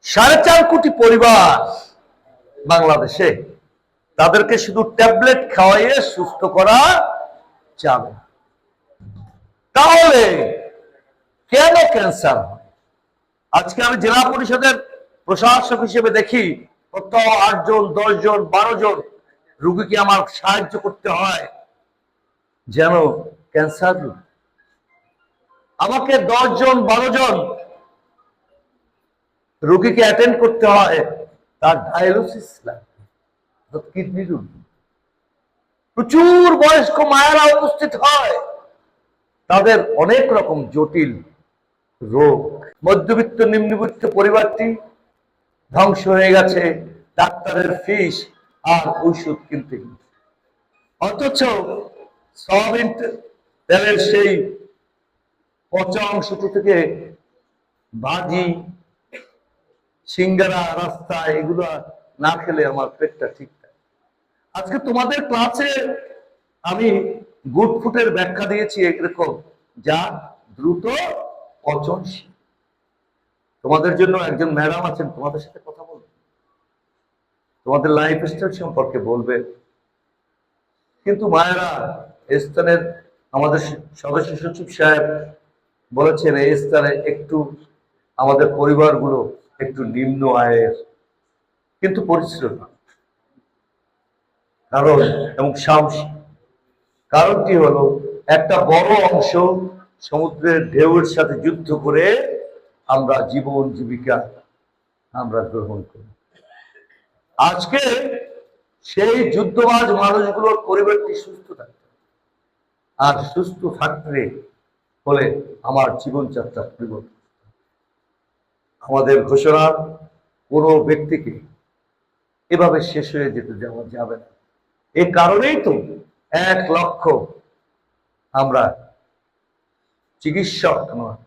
4.5 কোটি পরিবার বাংলাদেশে, তাদেরকে শুধু ট্যাবলেট খাওয়াইয়ে সুস্থ করা যাবে না। তাহলে কেন ক্যান্সার হয়? আজকে আমি জেলা পরিষদের প্রশাসক হিসেবে দেখি কোথাও 8 জন 10 জন 12 জন রোগীকে আমার সাহায্য করতে হয় যেন ক্যান্সার রোগ। আমাকে 10 জন 12 জন রোগীকে অ্যাটেন্ড করতে হয়, তার ডায়ালিসিস লাগবে, কিডনি রোগী। প্রচুর বয়স্ক মায়েরা উপস্থিত হয়, তাদের অনেক রকম জটিল রোগ। মধ্যবিত্ত নিম্নবিত্ত পরিবারটি ধ্বংস হয়ে গেছে ডাক্তারের ফিস আর ঔষধ কিনতে। অথচ সয়াবিন তেলের সেই পচা অংশটি থেকে ভাজি সিঙ্গারা রাস্তায় এগুলো না খেলে আমার পেটটা ঠিক থাকে। আজকে তোমাদের ক্লাসে আমি গুড ফুডের ব্যাখ্যা দিয়েছি এরকম, যা দ্রুত পচনশীল। তোমাদের জন্য একজন ম্যাডাম আছেন, তোমাদের সাথে কথা বলবে, তোমাদের লাইফস্টাইল সম্পর্কে বলবে। কিন্তু মায়েরা, স্থানের আমাদের সদস্য সচিব সাহেব বলেছেন এই স্থানে একটু আমাদের পরিবারগুলো একটু নিম্ন আয়ের, কিন্তু পরিশ্রম কারণ এবং সাহসী। কারণটি হলো একটা বড় অংশ সমুদ্রের ঢেউয়ের সাথে যুদ্ধ করে আমরা জীবন জীবিকা আমরা গ্রহণ করি। আজকে সেই যুদ্ধবাজ মানুষগুলোর পরিবারটি সুস্থ থাকবে, আর সুস্থ থাকতে হলে আমার জীবনযাত্রা পরিবর্তন। আমাদের ঘোষণা, কোনো ব্যক্তিকে এভাবে শেষ হয়ে যেতে দেওয়া যাবে না। এই কারণেই তো 1 লক্ষ আমরা চিকিৎসক নয়,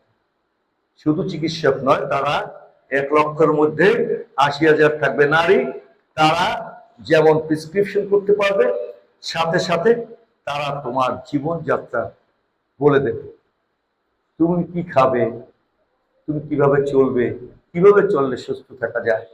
শুধু চিকিৎসক নয়, তারা 1 লক্ষের মধ্যে 80,000 থাকবে নারী। তারা যেমন প্রেসক্রিপশন করতে পারবে, সাথে সাথে তারা তোমার জীবনযাত্রা বলে দেবে। তুমি কি খাবে, তুমি কিভাবে চলবে, কিভাবে চললে সুস্থ থাকা যায়।